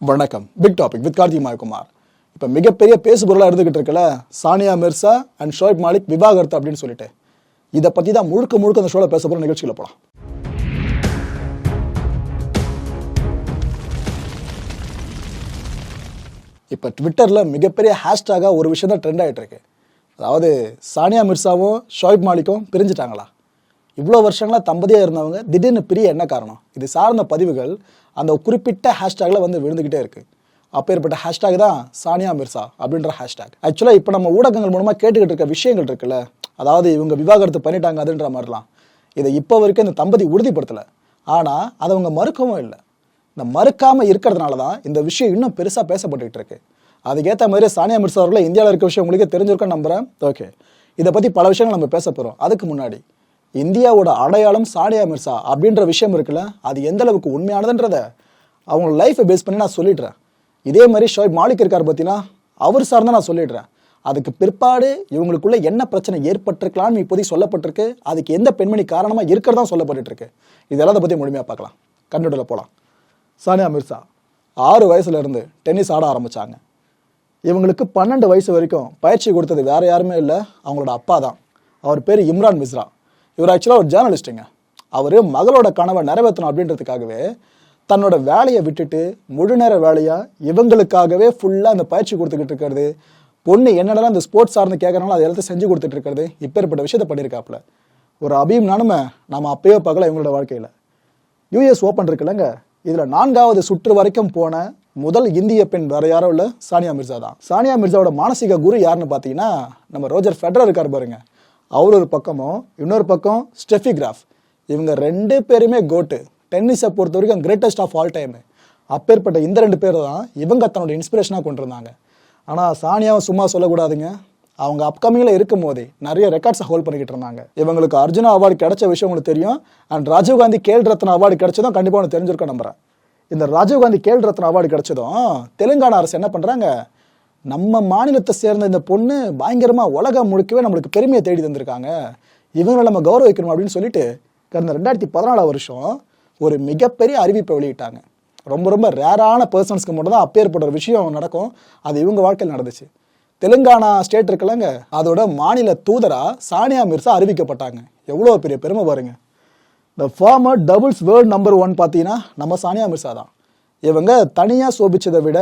வணக்கம். Big topic with Karthi Mayakumar. இப்போ மிகப்பெரிய பேசுபொருளாக இருந்துகிட்டு இருக்கல சானியா மிர்சா அண்ட் ஷோயப் மாலிக் விவாகரத்து அப்படின்னு சொல்லிட்டு இதை பற்றி தான் முழுக்க அந்த ஷோவில் பேச போகிற நிகழ்ச்சியில் போகலாம். இப்போ ட்விட்டரில் மிகப்பெரிய ஹேஷ்டாக ஒரு விஷயம் தான் ட்ரெண்ட் ஆகிட்டு இருக்கு. அதாவது சானியா மிர்சாவும் ஷோயப் மாலிக்கும் பிரிஞ்சுட்டாங்களா? இவ்வளோ வருஷங்களாக தம்பதியாக இருந்தவங்க திடீர்னு பிரிய என்ன காரணம்? இது சார்ந்த பதிவுகள் அந்த குறிப்பிட்ட ஹேஷ்டாகில் வந்து விழுந்துக்கிட்டே இருக்குது. அப்பேற்பட்ட ஹேஷ்டாக் தான் சானியா மிர்சா அப்படின்ற ஹேஷ்டாக். ஆக்சுவலாக இப்போ நம்ம ஊடகங்கள் மூலமாக கேட்டுக்கிட்டு இருக்க விஷயங்கள் இருக்குல்ல, அதாவது இவங்க விவாகரத்து பண்ணிட்டாங்க அதுன்ற மாதிரிலாம், இதை இப்போ வரைக்கும் இந்த தம்பதி உறுதிப்படுத்தலை. ஆனால் அதை அவங்க மறுக்கவும் இல்லை. இந்த மறுக்காமல் இருக்கிறதுனால தான் இந்த விஷயம் இன்னும் பெருசாக பேசப்பட்டுக்கிட்டு இருக்கு. அதுக்கேற்ற மாதிரி சானியா மிர்சா அவர்களை இந்தியாவில் இருக்க விஷயம் உங்களுக்கே தெரிஞ்சிருக்கேன் நம்புகிறேன். ஓகே, இதை பற்றி பல விஷயங்கள் நம்ம பேச போகிறோம். அதுக்கு முன்னாடி இந்தியாவோட அடையாளம் சானியா மிர்சா அப்படின்ற விஷயம் இருக்குல்ல, அது எந்த அளவுக்கு உண்மையானதுன்றதை அவங்க லைஃப்பை பேஸ் பண்ணி நான் சொல்லிடுறேன். இதே மாதிரி ஷோயப் மாலிக் இருக்கார் பார்த்தீங்கன்னா, அவர் சார்ந்தால் நான் சொல்லிடுறேன். அதுக்கு பிற்பாடு இவங்களுக்குள்ள என்ன பிரச்சனை ஏற்பட்டிருக்கலாம்னு இப்போதைக்கு சொல்லப்பட்டிருக்கு, அதுக்கு எந்த பெண்மணி காரணமாக இருக்கிறதா சொல்லப்பட்டு இருக்கு, இதெல்லாம் அதை பற்றி முழுமையாக பார்க்கலாம். கண்டுடல போகலாம். சானியா மிர்சா 6 வயசுலேருந்து டென்னிஸ் ஆட ஆரம்பித்தாங்க. இவங்களுக்கு 12 வயசு வரைக்கும் பயிற்சி கொடுத்தது வேறு யாருமே இல்லை, அவங்களோட அப்பா தான். அவர் பேர் இம்ரான் மிஸ்ரா. இவர் ஆக்சுவலாக ஒரு ஜேர்னலிஸ்ட்டுங்க. அவர் மகளோட கனவை நிறைவேற்றணும் அப்படின்றதுக்காகவே தன்னோட வேலையை விட்டுட்டு முழு நேர வேலையாக இவங்களுக்காகவே ஃபுல்லாக அந்த பயிற்சி கொடுத்துக்கிட்டு இருக்கிறது, பொண்ணு என்னென்னலாம் இந்த ஸ்போர்ட்ஸ் சார்ந்து கேட்குறாங்களோ அதை எல்லாத்தையும் செஞ்சு கொடுத்துட்டு இருக்கிறது, இப்பேற்பட்ட விஷயத்த பண்ணியிருக்காப்புல. ஒரு அபிமானமே நம்ம அப்பயே பார்க்கல இவங்களோட வாழ்க்கையில். யூஎஸ் ஓப்பன் இருக்குல்லங்க, இதில் 4வது சுற்று வரைக்கும் போன முதல் இந்திய பெண் வேற யாரும் இல்லை, சானியா மிர்சா தான். சானியா மிர்சாவோட மானசீக குரு யாருன்னு பார்த்தீங்கன்னா நம்ம ரோஜர் ஃபெடரர் இருக்கார் பாருங்க, அவர் ஒரு பக்கமும், இன்னொரு பக்கம் ஸ்டெஃபி கிராஃப். இவங்க 2 பேருமே கோட்டு. டென்னிஸை பொறுத்த வரைக்கும் கிரேட்டஸ்ட் ஆஃப் ஆல் டைமு. அப்பேற்பட்ட இந்த 2 பேர் தான் இவங்க தன்னோட இன்ஸ்பிரேஷனாக கொண்டு இருந்தாங்க. ஆனால் சானியாவை சும்மா சொல்லக்கூடாதுங்க. அவங்க அப்கமிங்கில் இருக்கும் போதே நிறைய ரெக்கார்ட்ஸை ஹோல்ட் பண்ணிக்கிட்டு இருந்தாங்க. இவங்களுக்கு அர்ஜுனா அவார்டு கிடைச்ச விஷயம் உங்களுக்கு தெரியும். அண்ட் ராஜீவ்காந்தி கேல் ரத்னா அவார்டு கிடைச்சதும் கண்டிப்பாக ஒன்று தெரிஞ்சிருக்க நம்புறேன். இந்த ராஜீவ்காந்தி கேல் ரத்னா அவார்டு கிடைச்சதும் தெலுங்கானா அரசு என்ன பண்ணுறாங்க, நம்ம மாநிலத்தை சேர்ந்த இந்த பொண்ணு பயங்கரமாக உலகம் முழுக்கவே நம்மளுக்கு பெருமையை தேடி தந்திருக்காங்க, இவங்களை நம்ம கௌரவிக்கணும் அப்படின்னு சொல்லிட்டு கடந்த 2014 வருஷம் ஒரு மிகப்பெரிய அறிவிப்பை வெளியிட்டாங்க. ரொம்ப ரேரான பர்சன்ஸ்க்கு மட்டும் தான் அப்பேற்பட்ட ஒரு விஷயம் நடக்கும். அது இவங்க வாழ்க்கையில் நடந்துச்சு. தெலுங்கானா ஸ்டேட் இருக்குல்லங்க, அதோட மாநில தூதரா சானியா மிர்சா அறிவிக்கப்பட்டாங்க. எவ்வளோ பெரிய பெருமை பாருங்க. இந்த ஃபார்மர் டபுள்ஸ் வேர்ல்ட் நம்பர் 1 பார்த்தீங்கன்னா நம்ம சானியா மிர்சா தான். இவங்க தனியாக சோபிச்சதை விட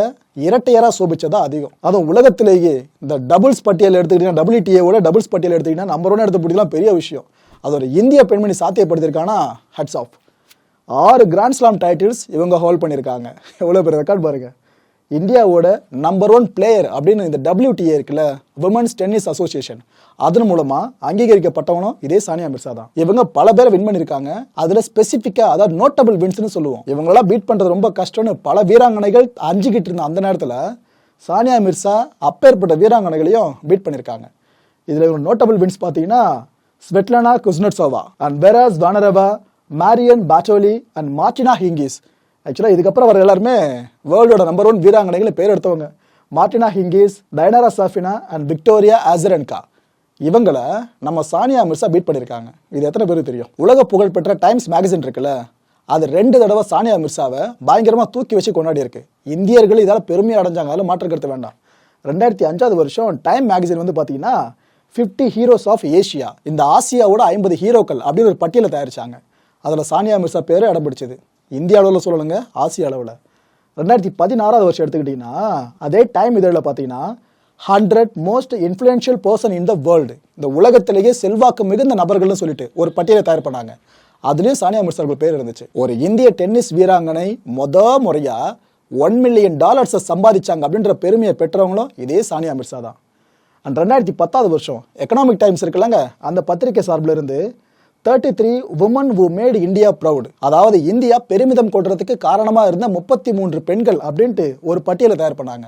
இரட்டையராக சோபிச்சதா அதிகம். அதுவும் உலகத்திலேயே இந்த டபுள்ஸ் பட்டியல் எடுத்துக்கிட்டீங்கன்னா, WTA டபுள்ஸ் பட்டியல் எடுத்துக்கிட்டீங்கன்னா நம்பர் 1 எடுத்து பிடிக்கலாம், பெரிய விஷயம். அது ஒரு இந்திய பெண்மணி சாத்தியப்படுத்தியிருக்காங்கன்னா hats off. 6 grand slam titles இவங்க ஹோல்ட் பண்ணியிருக்காங்க. எவ்வளோ பெரிய ரெக்கார்ட் பாருங்க. இந்தியாவோட நம்பர் 1 பிளேயர் அப்படின்னு இந்த WTA இருக்குல்ல, விமன்ஸ் டென்னிஸ் அசோசியேஷன், அதன் மூலமா அங்கீகரிக்கப்பட்டவனும் இதே சானியா மிர்சா தான். இவங்க பல பேரை வின் பண்ணியிருக்காங்க. அதுல ஸ்பெசிஃபிக்கா, அதாவது நோட்டபிள் வின்ஸ்னு சொல்லுவோம். இவங்களெல்லாம் பீட் பண்றது ரொம்ப கஷ்டம்னு பல வீராங்கனைகள் அஞ்சுக்கிட்டு இருந்த அந்த நேரத்தில் சானியா மிர்சா அப்பேற்பட்ட வீராங்கனைகளையும் பீட் பண்ணியிருக்காங்க. இதுல இவங்க நோட்டபிள் வின்ஸ் பார்த்தீங்கன்னா ஸ்வெட்லானா குஸ்னட்சோவா அண்ட் பெராஸ் Zvonareva, Marion Bartoli and Martina Hingis. ஆக்சுவலாக இதுக்கப்புறம் வர எல்லாருமே வேர்ல்டோட நம்பர் 1 வீராங்கனைகளை பேர் எடுத்தவங்க. மார்டினா ஹிங்கிஸ், டயனாரா சாஃபினா அண்ட் விக்டோரியா ஆசரென்கா, இவங்களை நம்ம சானியா மிர்சா பீட் பண்ணியிருக்காங்க. இது எத்தனை பேருக்கு தெரியும்? உலக புகழ்பெற்ற டைம்ஸ் மேகசின் இருக்குல்ல, அது 2 தடவை சானியா மிர்சாவை பயங்கரமாக தூக்கி வச்சு கொண்டாடி இருக்கு. இந்தியர்கள் இதால் பெருமையாக அடைஞ்சாங்க, அதில் மாற்று கருத்து வேண்டாம். 2005 வருஷம் டைம் மேகசின் வந்து பார்த்தீங்கன்னா 50 ஹீரோஸ் ஆஃப் ஏஷியா, இந்த ஆசியாவோட 50 ஹீரோக்கள் அப்படின்னு ஒரு பட்டியலை தயாரிச்சாங்க. அதில் சானியா மிர்சா பேர் இடம் பிடிச்சது. இந்திய அளவில் சொல்லணுங்க, ஆசிய அளவில். 2016 வருஷம் எடுத்துக்கிட்டிங்கன்னா அதே டைம் இதழில் பார்த்தீங்கன்னா 100 most influential person in the world, இந்த உலகத்திலேயே செல்வாக்கு மிகுந்த நபர்கள்னு சொல்லிட்டு ஒரு பட்டியலை தயார் பண்ணாங்க. அதுலேயும் சானியா மிர்சா பேர் இருந்துச்சு. ஒரு இந்திய டென்னிஸ் வீராங்கனை முறையாக $1 மில்லியன் சம்பாதிச்சாங்க அப்படின்ற பெருமையை பெற்றவங்களும் இதே சானியா மிர்சா தான். அண்ட் 2010 வருஷம் எக்கனாமிக் டைம்ஸ் இருக்குல்லங்க, அந்த பத்திரிகை சார்பில் இருந்து 33 women who made India proud, அதாவது இந்தியா பெருமிதம் கொள்றதுக்கு காரணமாக இருந்த 33 பெண்கள் அப்படின்ட்டு ஒரு பட்டியலை தயார் பண்ணாங்க.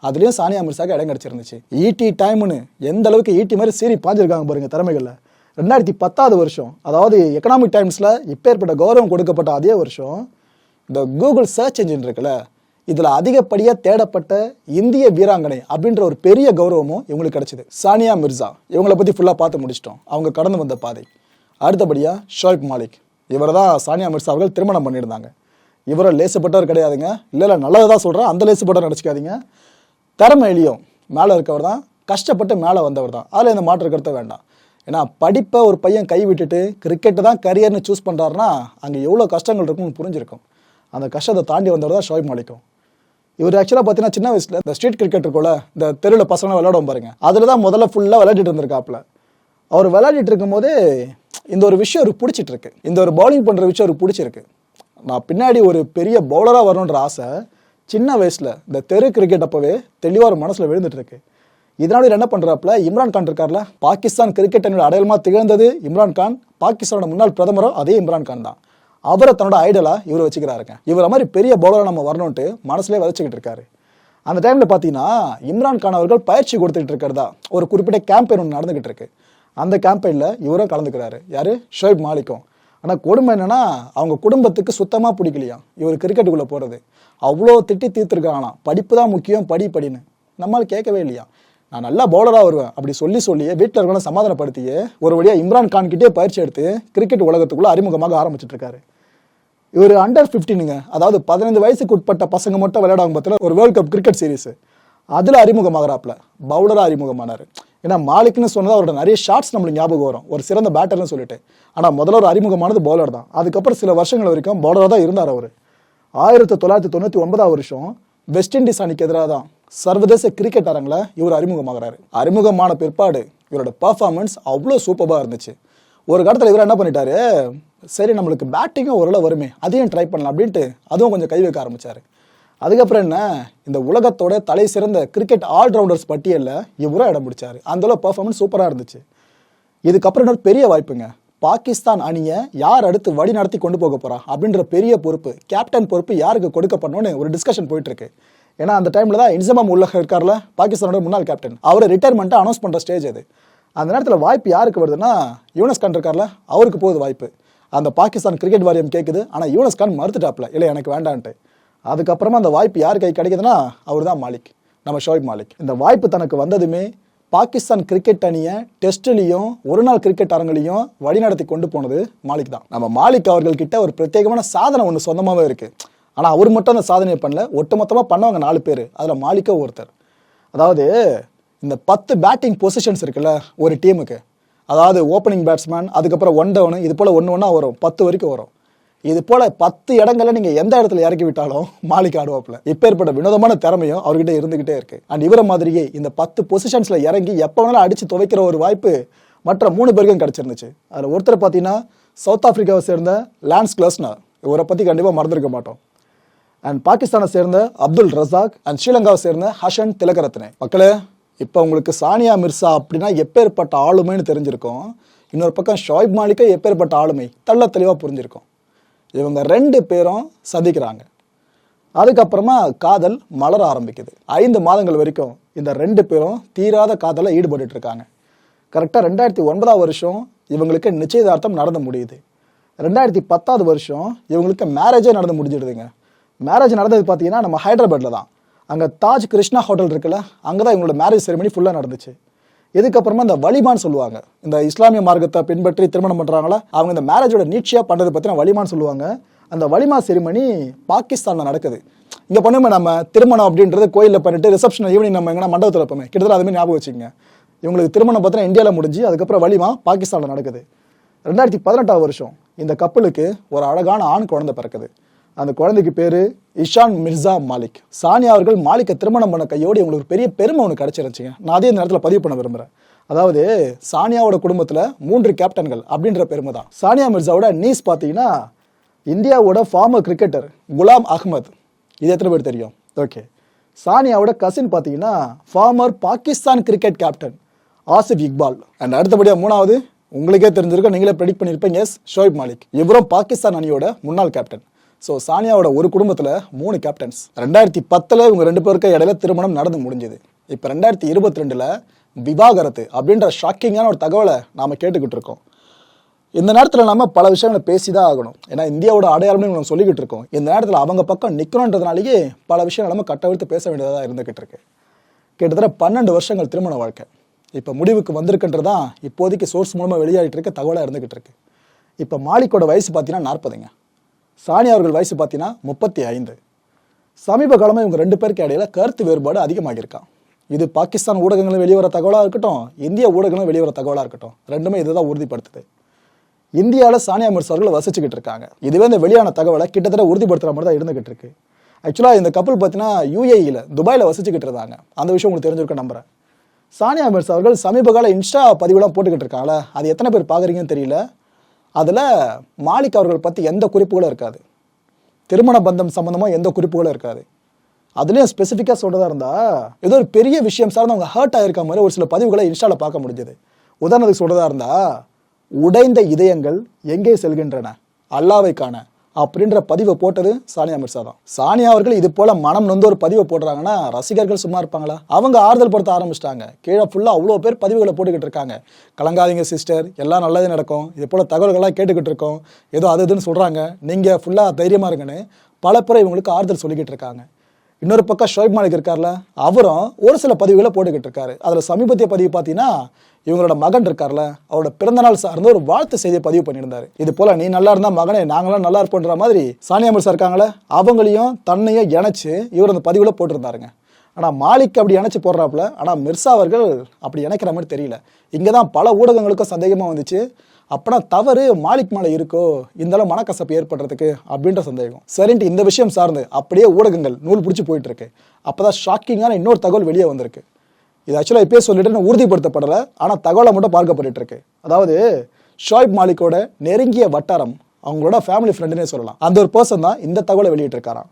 அதுலேயும் சானியா மிர்சாக்கு இடம் கிடைச்சிருந்துச்சு. ஈடி டைம்னு எந்த அளவுக்கு ஈட்டி மாதிரி சீறி பாஞ்சிருக்காங்க பாருங்க திறமைகளில். 2010 வருஷம், அதாவது எக்கனாமிக் டைம்ஸில் இப்பேற்பட்ட கௌரவம் கொடுக்கப்பட்ட அதே வருஷம் இந்த கூகுள் சர்ச் என்ஜின் இருக்குல்ல, இதில் அதிகப்படியாக தேடப்பட்ட இந்திய வீராங்கனை அப்படின்ற ஒரு பெரிய கௌரவமும் இவங்களுக்கு கிடைச்சிது. சானியா மிர்சா இவங்களை பற்றி ஃபுல்லாக பார்த்து முடிச்சிட்டோம், அவங்க கடந்து வந்த பாதை. அடுத்தபடியாக ஷோயப் மாலிக், இவர் தான் சானியா மிர்சா அவர்கள் திருமணம் பண்ணியிருந்தாங்க. இவரை லேசுப்பட்டவர் கிடையாதுங்க. இல்லை நல்லதான் சொல்கிறேன், அந்த லேசுப்பட்டவர் நினச்சிக்காதீங்க. திறமையிலையும் மேலே இருக்கவர் தான், கஷ்டப்பட்டு மேலே வந்தவர் தான். அதில் இந்த மாற்று கருத்தை வேண்டாம். ஏன்னா படிப்பை ஒரு பையன் கை விட்டுட்டு கிரிக்கெட்டு தான் கரியர்னு சூஸ் பண்ணுறாருன்னா அங்கே எவ்வளோ கஷ்டங்கள் இருக்குன்னு புரிஞ்சிருக்கும். அந்த கஷ்டத்தை தாண்டி வந்தவர் தான் ஷோயப் மாலிக்கும். இவர் ஆக்சுவலாக பார்த்தீங்கன்னா சின்ன வயசில் இந்த ஸ்ட்ரீட் கிரிக்கெட் இருக்கும்ல, இந்த தெருவில் பசங்க விளையாடும் பாருங்க, அதில் தான் முதல்ல ஃபுல்லாக விளையாடிட்டு இருந்திருக்காப்புல. அவர் விளையாடிட்டு இருக்கும்போதே இந்த ஒரு விஷயம் அவருக்கு பிடிச்சிட்டு இருக்கு, இந்த ஒரு பவுலிங் பண்ணுற விஷயம் அவருக்கு பிடிச்சிருக்கு. நான் பின்னாடி ஒரு பெரிய பவுலராக வரணுன்ற ஆசை சின்ன வயசில் இந்த தெரு கிரிக்கெட் அப்போவே தெளிவாக ஒரு மனசில் விழுந்துட்டு இருக்கு. இதனால என்ன பண்ணுறாப்புல, இம்ரான் கான் இருக்கார்ல, பாகிஸ்தான் கிரிக்கெட் அணியோட அடையாளமாக திகழ்ந்தது இம்ரான் கான். பாகிஸ்தானோட முன்னாள் பிரதமரும் அதே இம்ரான் கான் தான். அவரை தன்னோட ஐடலா இவர் வச்சுக்கிறாருங்க. இவரை மாதிரி பெரிய பவுலரை நம்ம வரணும்ட்டு மனசுலேயே விதைச்சிக்கிட்டு இருக்காரு. அந்த டைமில் பார்த்தீங்கன்னா இம்ரான் கான் அவர்கள் பயிற்சி கொடுத்துட்டு இருக்கிறதா ஒரு குறிப்பிட்ட கேம்பெயின் ஒன்று நடந்துகிட்டு இருக்கு. அந்த கேம்பெயினில் இவரும் கலந்துக்கிறாரு. யாரு? ஷோயப் மாலிக்கும். ஆனால் கொடுமை என்னன்னா, அவங்க குடும்பத்துக்கு சுத்தமாக பிடிக்கலையா இவர் கிரிக்கெட்டுக்குள்ளே போகிறது. அவ்வளோ திட்டி தீர்த்துருக்காங்களாம், படிப்பு தான் முக்கியம், படின்னு. நம்மளால் கேட்கவே இல்லையா, நான் நல்லா பவுலராக வருவேன் அப்படி சொல்லியே வீட்டில் இருக்கவங்க சமாதானப்படுத்தியே ஒரு வழியாக இம்ரான் கான் கிட்டே பயிற்சி எடுத்து கிரிக்கெட் உலகத்துக்குள்ளே அறிமுகமாக ஆரம்பிச்சிட்டு இருக்காரு. இவர் அண்டர் 15ங்க, அதாவது 15 வயசுக்கு உட்பட்ட பசங்க மட்டும் விளையாடுவாங்க பார்த்தீங்கன்னா ஒரு வேர்ல்ட் கப் கிரிக்கெட் சீரிஸ், அதில் அறிமுகமாகறாப்புல பவுலராக அறிமுகமானார். ஏன்னா மாலிக்னு சொன்னது அவரோட நிறைய ஷாட்ஸ் நம்மளுக்கு ஞாபகம் வரும், ஒரு சிறந்த பேட்டர்னு சொல்லிட்டு. ஆனால் முதல்ல ஒரு அறிமுகமானது பவுலர் தான். அதுக்கப்புறம் சில வருஷங்கள் வரைக்கும் பவுலராக தான் இருந்தார் அவர். 1999 வெஸ்ட் இண்டீஸ் அணிக்கு எதிராக தான் சர்வதேச கிரிக்கெட் அரங்கில் இவர் அறிமுகமாகறாரு. அறிமுகமான பிற்பாடு இவரோட பர்ஃபார்மன்ஸ் அவ்வளோ சூப்பராக இருந்துச்சு. ஒரு காலத்தில் இவர் என்ன பண்ணிட்டாரு, சரி நம்மளுக்கு பேட்டிங்கும் ஓரளவு வருமே, அதையும் ட்ரை பண்ணலாம் அப்படின்ட்டு அதுவும் கொஞ்சம் கை வைக்க ஆரம்பிச்சார். அதுக்கப்புறம் என்ன, இந்த உலகத்தோட தலை சிறந்த கிரிக்கெட் ஆல்ரவுண்டர்ஸ் பட்டியலில் இவரும் இடம் பிடிச்சாரு. அந்தளவு பர்ஃபார்மன்ஸ் சூப்பராக இருந்துச்சு. இதுக்கப்புறம் இன்னொரு பெரிய வாய்ப்புங்க, பாகிஸ்தான் அணியை யார் அடுத்து வழி நடத்தி கொண்டு போக போறா அப்படின்ற பெரிய பொறுப்பு, கேப்டன் பொறுப்பு யாருக்கு கொடுக்கப்படணும்னு ஒரு டிஸ்கஷன் போயிட்டு இருக்கு. ஏன்னா அந்த டைம்ல தான் இன்சமாம் உல்லஹ் இருக்கார்ல, பாகிஸ்தானோட முன்னாள் கேப்டன், அவரை ரிட்டையர்மெண்ட்டை அனௌன்ஸ் பண்ற ஸ்டேஜ் அது. அந்த நேரத்தில் வாய்ப்பு யாருக்கு வருதுன்னா, யூனஸ் கான் இருக்கார்ல, அவருக்கு போகுது வாய்ப்பு. அந்த பாகிஸ்தான் கிரிக்கெட் வாரியம் கேட்குது, ஆனால் யூனஸ் கான் மறுத்துட்டாப்ல, இல்லை எனக்கு வேண்டான்ட்டு. அதுக்கப்புறமா அந்த வாய்ப்பு யார் கை கிடைக்குதுன்னா அவர் தான் மாலிக், நம்ம ஷோயப் மாலிக். இந்த வாய்ப்பு தனக்கு வந்ததுமே பாகிஸ்தான் கிரிக்கெட் அணியை டெஸ்ட்லையும் ஒரு நாள் கிரிக்கெட் அரங்கிலையும் வழிநடத்தி கொண்டு போனது மாலிக் தான். நம்ம மாலிக் அவர்கள் கிட்ட ஒரு பிரத்யேகமான சாதனை ஒன்று சொந்தமாகவே இருக்கு. ஆனால் அவர் மட்டும் அந்த சாதனையை பண்ணல, ஒட்டுமொத்தமாக பண்ணவங்க 4 பேர், அதில் மாலிக்கோ ஒருத்தர். அதாவது இந்த 10 பேட்டிங் பொசிஷன்ஸ் இருக்குல்ல ஒரு டீமுக்கு, அதாவது ஓப்பனிங் பேட்ஸ்மேன், அதுக்கப்புறம் 1 டவுனு, இது போல் ஒன்று வரும், 10 வரைக்கும் வரும். இது போல் 10 இடங்களில் நீங்கள் எந்த இடத்துல இறக்கி விட்டாலும் மாலிக் ஆடுவாப்பில். இப்போ ஏற்பட்ட வினோதமான திறமையும் அவர்கிட்ட இருந்துகிட்டே இருக்கு. அண்ட் இவரை மாதிரியே இந்த 10 பொசிஷன்ஸில் இறங்கி எப்போ வேணாலும் அடித்து துவைக்கிற ஒரு வாய்ப்பு மற்ற 3 பேருக்கும் கிடச்சிருந்துச்சு. அதில் ஒருத்தர் பார்த்தீங்கன்னா சவுத் ஆப்பிரிக்காவை சேர்ந்த லான்ஸ் கிளஸ்னர், இவரை பற்றி கண்டிப்பாக மறந்துருக்க மாட்டோம். அண்ட் பாகிஸ்தானை சேர்ந்த அப்துல் ரசாக், அண்ட் ஸ்ரீலங்காவை சேர்ந்த ஹஷன் திலகரத்னே. மக்களே, இப்போ உங்களுக்கு சானியா மிர்சா அப்படின்னா எப்பேற்பட்ட ஆளுமைன்னு தெரிஞ்சிருக்கும். இன்னொரு பக்கம் ஷோயப் மாலிக்கை எப்பேற்பட்ட ஆளுமை தெள்ள தெளிவாக புரிஞ்சிருக்கும். இவங்க 2 பேரும் சந்திக்கிறாங்க. அதுக்கப்புறமா காதல் மலர ஆரம்பிக்குது. 5 மாதங்கள் வரைக்கும் இந்த 2 பேரும் தீராத காதலில் ஈடுபட்டு இருக்காங்க. கரெக்டாக 2009 இவங்களுக்கு நிச்சயதார்த்தம் நடந்து முடியுது. 2010 இவங்களுக்கு மேரேஜே நடந்து முடிஞ்சிடுதுங்க. மேரேஜ் நடந்தது பார்த்தீங்கன்னா நம்ம ஹைதராபாத்தில் தான். அங்கே தாஜ் கிருஷ்ணா ஹோட்டல் இருக்குல்ல, அங்கே தான் இவங்களோட மேரேஜ் செரிமனி ஃபுல்லாக நடந்துச்சு. இதுக்கப்புறமா இந்த வலிமான்னு சொல்லுவாங்க, இந்த இஸ்லாமிய மார்க்கத்தை பின்பற்றி திருமணம் பண்ணுறாங்களா, அவங்க இந்த மேரேஜோட நீட்சியாக பண்ணுறது பற்றின வலிமான்னு சொல்லுவாங்க. அந்த வலிமா செரிமனி பாகிஸ்தானில் நடக்குது. இங்கே பண்ணுமே நம்ம திருமணம் அப்படின்றது கோயிலில் பண்ணிட்டு ரிசப்ஷன் ஈவினிங் நம்ம எங்கன்னா மண்டபத்தில் வைப்போமே, கிட்டத்தட்ட அதுமாதிரி ஞாபகம் வச்சுங்க. இவங்களுக்கு திருமணம் பார்த்தீங்கன்னா இந்தியாவில் முடிஞ்சு அதுக்கப்புறம் வலிமா பாகிஸ்தானில் நடக்குது. 2018 இந்த கப்பலுக்கு ஒரு அழகான ஆண் குழந்தை பிறக்குது. அந்த குழந்தைக்கு பேர் இஷான் மிர்சா மாலிக். சானியா அவர்கள் மாலிக்கை திருமணம் பண்ண கையோடு இவங்களுக்கு பெரிய பெருமை ஒன்று கிடச்சிருந்துச்சிங்க. நான் அதே நேரத்தில் பதிவு பண்ண விரும்புகிறேன். அதாவது சானியாவோட குடும்பத்தில் 3 கேப்டன்கள் அப்படின்ற பெருமை தான். சானியா மிர்சாவோட நீஸ் பார்த்தீங்கன்னா இந்தியாவோட ஃபார்மர் கிரிக்கெட்டர் குலாம் அஹ்மத், இது எத்தனை பேர் தெரியும்? ஓகே. சானியாவோட கசின் பார்த்தீங்கன்னா former Pakistan cricket captain Asif Iqbal. And அடுத்தபடியாக 3வது உங்களுக்கே தெரிஞ்சிருக்கும், நீங்களே ப்ரெடிக்ட் பண்ணியிருப்பீங்க, எஸ், ஷோயப் மாலிக். இவரும் பாகிஸ்தான் அணியோட முன்னாள் கேப்டன். ஸோ சானியாவோட ஒரு குடும்பத்தில் 3 கேப்டன்ஸ். 2010 இவங்க 2 பேருக்கு இடையில திருமணம் நடந்து முடிஞ்சது. இப்போ 2022 விவாகரத்து அப்படின்ற ஷாக்கிங்கான ஒரு தகவலை நாம் கேட்டுக்கிட்டு இருக்கோம். இந்த நேரத்தில் நம்ம பல விஷயங்களை பேசி தான் ஆகணும். ஏன்னா இந்தியாவோட அடையாளம்னு நம்ம சொல்லிக்கிட்டு இருக்கோம். இந்த நேரத்தில் அவங்க பக்கம் நிற்கணுன்றதுனாலேயே பல விஷயங்கள் நம்ம கட்டவிழ்த்து பேச வேண்டியதாக இருந்துகிட்டு இருக்கு. கிட்டத்தட்ட 12 வருஷங்கள் திருமண வாழ்க்கை இப்போ முடிவுக்கு வந்திருக்குன்றதான் இப்போதைக்கு சோர்ஸ் மூலமாக வெளியாகிட்டு இருக்க தகவலாக இருந்துகிட்டு இருக்கு. இப்போ மாலிக்கோட வயசு பார்த்தீங்கன்னா 40ங்க. சானியா அவர்கள் வயசு பார்த்தீங்கன்னா 35. சமீப காலமாக இவங்க 2 பேருக்கு இடையில கருத்து வேறுபாடு அதிகமாகியிருக்கான். இது பாகிஸ்தான் ஊடகங்களும் வெளிவர தகவலாக இருக்கட்டும், இந்திய ஊடகங்களும் வெளிவர தகவலாக இருக்கட்டும், ரெண்டுமே இதுதான் உறுதிப்படுத்துது. இந்தியாவில் சானியா மிர்சா அவர்கள் வசிச்சுக்கிட்டு இருக்காங்க. இதுவே இந்த வெளியான தகவலை கிட்டத்தட்ட உறுதிப்படுத்துற மாதிரி தான் இருந்துகிட்டு இருக்கு. ஆக்சுவலாக இந்த கப்பல் பார்த்தீங்கன்னா யுஏஇல துபாயில் வசிச்சுக்கிட்டு இருந்தாங்க. அந்த விஷயம் உங்களுக்கு தெரிஞ்சிருக்க நம்புறேன். சானியா மிர்சா அவர்கள் சமீப கால இன்ஸ்டா பதிவுலாம் போட்டுக்கிட்டு இருக்காங்களே, அது எத்தனை பேர் பார்க்குறீங்கன்னு தெரியல. அதில் மாலிக் அவர்கள் பற்றி எந்த குறிப்புகளும் இருக்காது, திருமண பந்தம் சம்மந்தமாக எந்த குறிப்புகளும் இருக்காது. அதுலேயும் ஸ்பெசிஃபிக்காக சொல்கிறதா இருந்தால் ஏதோ ஒரு பெரிய விஷயம் சார்ந்து அவங்க ஹர்ட் ஆகிருக்க மாதிரி ஒரு சில பதிவுகளை இன்ஸ்டாவில் பார்க்க முடிஞ்சது. உதாரணத்துக்கு சொல்கிறதா இருந்தால், உடைந்த இதயங்கள் எங்கே செல்கின்றன, அல்லாவை காண அப்படின்ற பதிவை போட்டது சானியா மிர்சா தான். சானியா அவர்கள் இது போல மனம் நொந்து ஒரு பதிவை போடுறாங்கன்னா ரசிகர்கள் சும்மா இருப்பாங்களா? அவங்க ஆறுதல் படுத்த ஆரம்பிச்சிட்டாங்க. கீழே ஃபுல்லாக அவ்வளோ பேர் பதிவுகளை போட்டுக்கிட்டு இருக்காங்க. கலங்காதீங்க சிஸ்டர், எல்லாம் நல்லதே நடக்கும், இது போல தகவல்கள்லாம் கேட்டுக்கிட்டு இருக்கோம், ஏதோ அது இதுன்னு சொல்கிறாங்க, நீங்கள் ஃபுல்லாக தைரியமாக இருங்கன்னு பல பேர் இவங்களுக்கு ஆறுதல் சொல்லிக்கிட்டு இருக்காங்க. இன்னொரு பக்கம் ஷோயப் மாலிக் இருக்கார்ல, அவரும் ஒரு சில பதிவுகளை போட்டுக்கிட்டு இருக்காரு. அதில் சமீபத்திய பதிவு பார்த்தீங்கன்னா, இவங்களோட மகன் இருக்கார்ல, அவரோட பிறந்தநாள் சார்ந்து ஒரு வாழ்த்து செய்தியை பதிவு பண்ணியிருந்தாரு. இது போல நீ நல்லா இருந்தா மகனே நாங்களாம் நல்லா இருப்போன்ற மாதிரி சானியா மிர்சா இருக்காங்களே, அவங்களையும் தன்னையும் இணைச்சு இவர் அந்த பதிவுல போட்டிருந்தாருங்க. ஆனால் மாலிக் அப்படி இணைச்சு போடுறாப்புல, ஆனால் மிர்சா அவர்கள் அப்படி இணைக்கிற மாதிரி தெரியல. இங்கே தான் பல ஊடகங்களுக்கும் சந்தேகமாக வந்துச்சு. அப்பனா தவறு மாலிக் மேலே இருக்கோ, இந்த மனக்கசப்பு ஏற்படுறதுக்கு அப்படின்ற சந்தேகம். சரின்ட்டு இந்த விஷயம் சார்ந்து அப்படியே ஊடகங்கள் நூல் பிடிச்சி போயிட்டு இருக்கு. அப்போதான் ஷாக்கிங்கான இன்னொரு தகவல் வெளியே வந்திருக்கு. இது ஆக்சுவலாக இப்பயே சொல்லிட்டு உறுதிப்படுத்தப்படலை, ஆனால் தகவலை மட்டும் பார்க்கப்பட்டு இருக்கு. அதாவது ஷோயப் மாலிக்கோட நெருங்கிய வட்டாரம், அவங்களோட ஃபேமிலி ஃப்ரெண்டுனே சொல்லலாம், அந்த ஒரு பர்சன் தான் இந்த தகவலை வெளியிட்டிருக்காராம்.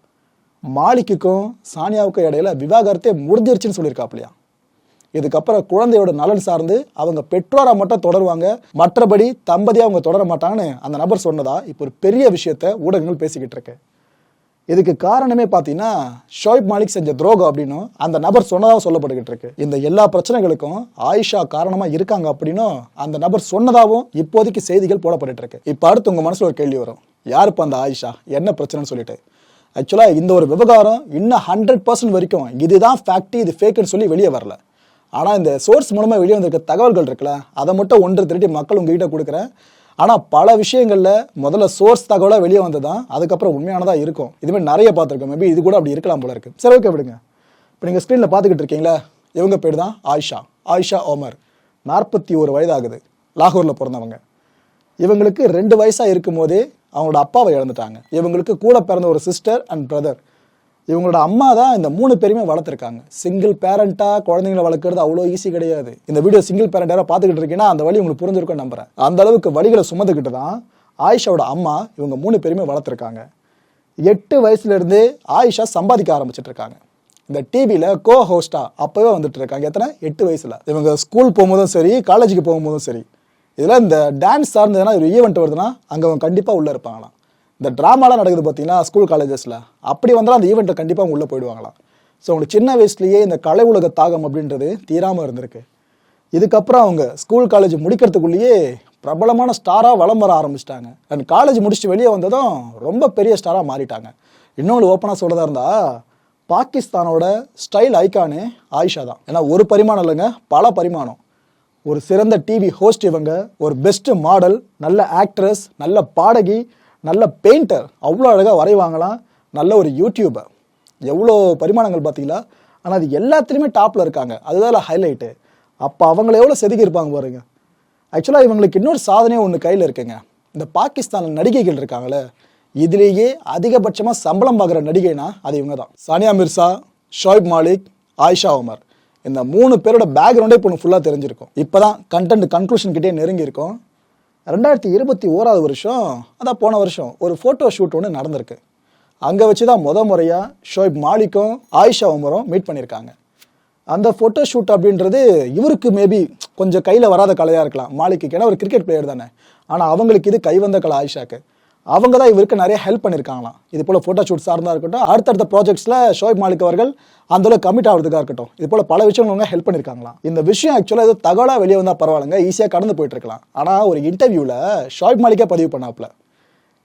மாலிக்குக்கும் சானியாவுக்கும் இடையில விவாகரத்தே முடிஞ்சிருச்சுன்னு சொல்லியிருக்காப்லையா. இதுக்கப்புறம் குழந்தையோட நலன் சார்ந்து அவங்க பெற்றோரை மட்டும் தொடருவாங்க, மற்றபடி தம்பதியாக அவங்க தொடர மாட்டாங்கன்னு அந்த நபர் சொன்னதா இப்போ ஒரு பெரிய விஷயத்த ஊடகங்கள் பேசிக்கிட்டு இருக்கு. இதுக்கு காரணமே பார்த்தீங்கன்னா ஷோயப் மாலிக் செஞ்ச துரோகம் அப்படின்னு அந்த நபர் சொன்னதாக சொல்லப்பட்டுக்கிட்டு இருக்கு. இந்த எல்லா பிரச்சனைகளுக்கும் ஆயிஷா காரணமாக இருக்காங்க அப்படின்னும் அந்த நபர் சொன்னதாகவும் இப்போதைக்கு செய்திகள் போடப்பட்டு இருக்கு. இப்போ அடுத்து உங்கள் மனசில் ஒரு கேள்வி வரும், யாருப்பா அந்த ஆயிஷா, என்ன பிரச்சனைன்னு சொல்லிட்டு. ஆக்சுவலாக இந்த ஒரு விவகாரம் இன்னும் 100% வரைக்கும் இதுதான் ஃபேக்ட், இது ஃபேக்குன்னு சொல்லி வெளியே வரல. ஆனால் இந்த சோர்ஸ் மூலமாக வெளியே வந்திருக்க தகவல்கள் இருக்குல்ல, அதை மட்டும் ஒன்று திரட்டி மக்கள் உங்ககிட்ட கொடுக்குறேன். ஆனால் பல விஷயங்களில் முதல்ல சோர்ஸ் தகவலாக வெளியே வந்து தான் அதுக்கப்புறம் உண்மையானதாக இருக்கும். இதுமாதிரி நிறைய பார்த்துருக்கோம். மேபி இது கூட அப்படி இருக்கலாம் போல இருக்குது. சரி, ஓகே விடுங்க. இப்போ நீங்கள் ஸ்க்ரீனில் பார்த்துக்கிட்டு இருக்கீங்களா, இவங்க பேர் தான் ஆயிஷா ஓமர். 41 வயதாகுது. லாகூரில் பிறந்தவங்க. இவங்களுக்கு 2 வயசாக இருக்கும் போதே அவங்களோட அப்பாவை இழந்துட்டாங்க. இவங்களுக்கு கூட பிறந்த ஒரு சிஸ்டர் அண்ட் பிரதர். இவங்களோட அம்மா தான் இந்த 3 பேருமே வளர்த்துருக்காங்க. சிங்கிள் பேரண்டாக குழந்தைங்களை வளர்க்குறது அவ்வளோ ஈஸி கிடையாது. இந்த வீடியோ சிங்கிள் பேரண்ட் யாராவது பார்த்துக்கிட்டு இருக்கீங்கன்னா அந்த வழி உங்களுக்கு புரிஞ்சிருக்கும் நம்புறேன். அந்த அளவுக்கு வழிகளை சுமந்துக்கிட்டு தான் ஆயிஷாவோட அம்மா இவங்க 3 பேருமே வளர்த்துருக்காங்க. 8 வயசுலேருந்தே ஆயிஷா சம்பாதிக்க ஆரம்பிச்சிட்டு இருக்காங்க. இந்த டிவியில் கோ ஹோஸ்டா அப்போவே வந்துட்டு இருக்காங்க. எத்தனை? 8 வயசில். இவங்க ஸ்கூல் போகும்போதும் சரி, காலேஜுக்கு போகும்போதும் சரி, இதில் இந்த டான்ஸ் சார்ந்ததுன்னா ஒரு ஈவெண்ட் வருதுன்னா அங்கே அவங்க கண்டிப்பாக உள்ளே இருப்பாங்களாம். இந்த ட்ராமாலாம் நடக்குது பார்த்தீங்கன்னா ஸ்கூல் காலேஜஸில், அப்படி வந்தாலும் அந்த ஈவெண்ட்டை கண்டிப்பாக அவங்க உள்ளே போயிடுவாங்களாம். ஸோ அவங்களுக்கு சின்ன வயசுலேயே இந்த கலை உலக தாகம் அப்படின்றது தீராமல் இருந்திருக்கு. இதுக்கப்புறம் அவங்க ஸ்கூல் காலேஜ் முடிக்கிறதுக்குள்ளேயே பிரபலமான ஸ்டாராக வலம் வர ஆரம்பிச்சிட்டாங்க. அண்ட் காலேஜ் முடிச்சுட்டு வெளியே வந்ததும் ரொம்ப பெரிய ஸ்டாராக மாறிட்டாங்க. இன்னொன்று ஓப்பனாக சொல்கிறதா இருந்தால், பாகிஸ்தானோட ஸ்டைல் ஐக்கானே ஆயிஷா தான். ஏன்னா ஒரு பரிமாணம் இல்லைங்க, பல பரிமாணம். ஒரு சிறந்த டிவி ஹோஸ்ட் இவங்க, ஒரு பெஸ்ட் மாடல், நல்ல ஆக்ட்ரஸ், நல்ல பாடகி, நல்ல பெயிண்டர், அவ்வளோ அழகாக வரைவாங்களாம், நல்ல ஒரு யூடியூபர். எவ்வளோ பரிமாணங்கள் பார்த்தீங்களா? ஆனால் அது எல்லாத்துலேயுமே டாப்பில் இருக்காங்க. அதுதான் ஹைலைட்டு. அப்போ அவங்கள எவ்வளோ செதுக்கி இருப்பாங்க பாருங்க. ஆக்சுவலாக இவங்களுக்கு இன்னொரு சாதனையும் ஒன்று கையில் இருக்குங்க. இந்த பாகிஸ்தான் நடிகைகள் இருக்காங்களே, இதுலேயே அதிகபட்சமாக சம்பளம் பார்க்குற நடிகைனா அது இவங்க தான். சானியா மிர்சா, ஷோயப் மாலிக், ஆயிஷா ஓமர், இந்த 3 பேரோட பேக்ரவுண்டே இப்போ ஃபுல்லாக தெரிஞ்சிருக்கும். இப்போ தான் கண்டென்ட் கன்க்ளூஷன் கிட்டே நெருங்கி இருக்கும். 2021 வருஷம், அதான் போன வருஷம், ஒரு ஃபோட்டோ ஷூட் ஒன்று நடந்திருக்கு. அங்கே வச்சு தான் முறையாக ஷோயப் மாலிக்கும் ஆயிஷா ஓமரும் மீட் பண்ணியிருக்காங்க. அந்த ஃபோட்டோ ஷூட் அப்படின்றது இவருக்கு மேபி கொஞ்சம் கையில் வராத கலையாக இருக்கலாம், மாலிக்கு. ஏன்னா ஒரு கிரிக்கெட் பிளேயர் தானே. ஆனால் அவங்களுக்கு இது கைவந்த கலை ஆயிஷாக்கு. அவங்க தான் இவருக்கு நிறைய ஹெல்ப் பண்ணியிருக்காங்களாம். இது போல் ஃபோட்டோ ஷூட் சார்ந்தா இருக்கட்டும், அடுத்தடுத்த ப்ராஜெக்ட்ஸில் ஷோயப் மாலிக் அவர்கள் அந்தளவுக்கு கமிட் ஆகிறதுக்காக இருக்கட்டும், இது போல் பல விஷயங்கள் அவங்க ஹெல்ப் பண்ணியிருக்காங்களாம். இந்த விஷயம் ஆக்சுவலாக ஏதோ தகவலாக வெளியே வந்தால் பரவாயில்லைங்க, ஈஸியாக கடந்து போயிட்டு இருக்கலாம். ஆனால் ஒரு இன்டர்வியூவில் ஷோயப் மாலிக்கே பதிவு பண்ணாப்புல,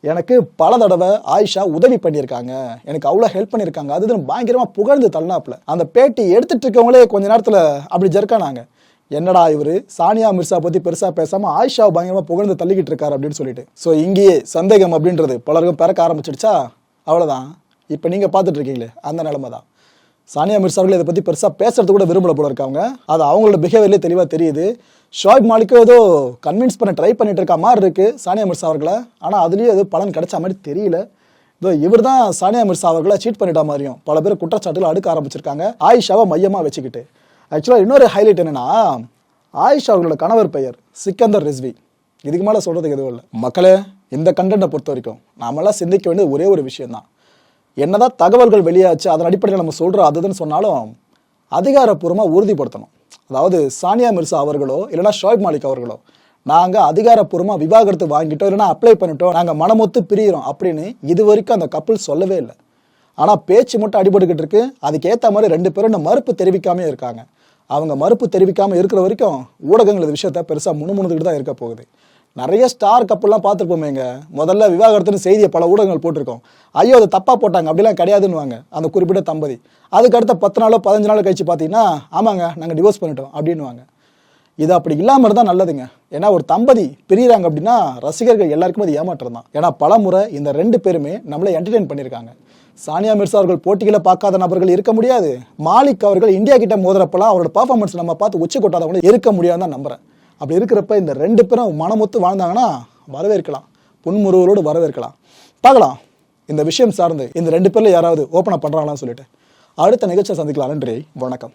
எனக்கு பல தடவை ஆயிஷா உதவி பண்ணியிருக்காங்க, எனக்கு அவ்வளோ ஹெல்ப் பண்ணியிருக்காங்க, அதுன்னு பயங்கரமாக புகழ்ந்து தள்ளினாப்புல. அந்த பேட்டி எடுத்துகிட்டு இருக்கவங்களே கொஞ்ச நேரத்தில் அப்படி ஜர்க்கானாங்க. என்னடா இவர் சானியா மிர்சா பற்றி பெருசாக பேசாமல் ஆயிஷாவை பயங்கரமாக புகழ்ந்து தள்ளிக்கிட்டு இருக்காரு அப்படின்னு சொல்லிட்டு. ஸோ இங்கேயே சந்தேகம் அப்படின்றது பலருக்கும் பிறக்க ஆரம்பிச்சிடுச்சா, அவ்வளோதான். இப்போ நீங்கள் பார்த்துட்டு இருக்கீங்களே அந்த நிலைமை தான். சானியா மிர்சா அவர்கள் இதை பற்றி பெருசாக பேசுறது கூட விரும்பல போல இருக்காங்க. அது அவங்களோட பிஹேவியர்லேயே தெளிவாக தெரியுது. ஷோயப் மாலிக்கும் ஏதோ கன்வின்ஸ் பண்ண ட்ரை பண்ணிட்டு இருக்க மாதிரி இருக்குது சானியா மிர்சா அவர்களை. ஆனால் அதுலேயும் ஏதோ பலன் கிடைச்ச மாதிரி தெரியல. இதோ இவர் தான் சானியா மிர்சா அவர்களை சீட் பண்ணிட்டா மாதிரியும் பல பேர் குற்றச்சாட்டுகள் அடுக்க ஆரம்பிச்சிருக்காங்க ஆயிஷாவை மையமாக வச்சுக்கிட்டு. ஆக்சுவலாக இன்னொரு ஹைலைட் என்னன்னா, ஆயிஷா அவர்களோட கணவர் பெயர் சிக்கந்தர் ரிஸ்வி. இதுக்கு மேலே சொல்கிறதுக்கு எதுவும் இல்லை. மக்களே, இந்த கண்டென்ட்டை பொறுத்த வரைக்கும் நாமெல்லாம் சிந்திக்க வேண்டியது ஒரே ஒரு விஷயம்தான். என்னதான் தகவல்கள் வெளியாச்சு அதன் அடிப்படையில் நம்ம சொல்கிறோம் அதுன்னு சொன்னாலும் அதிகாரப்பூர்வமாக உறுதிப்படுத்தணும். அதாவது சானியா மிர்சா அவர்களோ இல்லைனா ஷோயப் மாலிக் அவர்களோ நாங்கள் அதிகாரப்பூர்வமாக விவாகரத்து வாங்கிட்டோம் இல்லைனா அப்ளை பண்ணிட்டோம், நாங்கள் மனமொத்து பிரிகிறோம் அப்படின்னு இது வரைக்கும் அந்த கப்பல் சொல்லவே இல்லை. ஆனால் பேச்சு மட்டும் அடிபட்டுக்கிட்டு இருக்கு. அதுக்கேற்ற மாதிரி 2 பேரும் இந்த மறுப்பு தெரிவிக்காமே இருக்காங்க. அவங்க மறுப்பு தெரிவிக்காமல் இருக்கிற வரைக்கும் ஊடகங்கள் இந்த விஷயத்த பெருசாக முணுமுணுத்துக்கிட்டு தான் இருக்க போகுது. நிறைய ஸ்டார் கப்பல்லாம் பார்த்துருப்போமேங்க, முதல்ல விவாகரத்துன்னு செய்தியை பல ஊடகங்கள் போட்டிருக்கோம். ஐயோ அது தப்பாக போட்டாங்க அப்படிலாம் கிடையாதுன்னுவாங்க அந்த குறிப்பிட்ட தம்பதி. அதுக்கு அடுத்த 10 நாளோ 15 நாளோ கழிச்சு பார்த்தீங்கன்னா ஆமாங்க நாங்கள் டிவோர்ஸ் பண்ணிட்டோம் அப்படின்னுவாங்க. இது அப்படி இல்லாமல் இருந்தால் நல்லதுங்க. ஏன்னா ஒரு தம்பதி பிரிகிறாங்க அப்படின்னா ரசிகர்கள் எல்லாருக்குமே அது ஏமாற்றம் தான். ஏன்னா பல முறை இந்த 2 பேருமே நம்மளை என்டர்டெயின் பண்ணியிருக்காங்க. சானியா மிர்சா அவர்கள் போட்டிகளை பார்க்காத நபர்கள் இருக்க முடியாது. மாலிக் அவர்கள் இந்தியா கிட்ட மோதுறப்பெல்லாம் அவரோட பர்ஃபார்மன்ஸ் நம்ம பார்த்து உச்சி கொட்டாதவங்களும் இருக்க முடியாதுன்னு தான் நம்புறேன். அப்படி இருக்கிறப்ப இந்த 2 பேரும் மனமொத்து வாழ்ந்தாங்கன்னா வரவேற்கலாம், புன்முறுவலோடு வரவேற்கலாம். பார்க்கலாம் இந்த விஷயம் சார்ந்து இந்த 2 பேர்ல யாராவது ஓப்பன் அப் பண்ணுறாங்களான்னு சொல்லிட்டு. அடுத்த நிகழ்ச்சியை சந்திக்கலாம். நன்றி, வணக்கம்.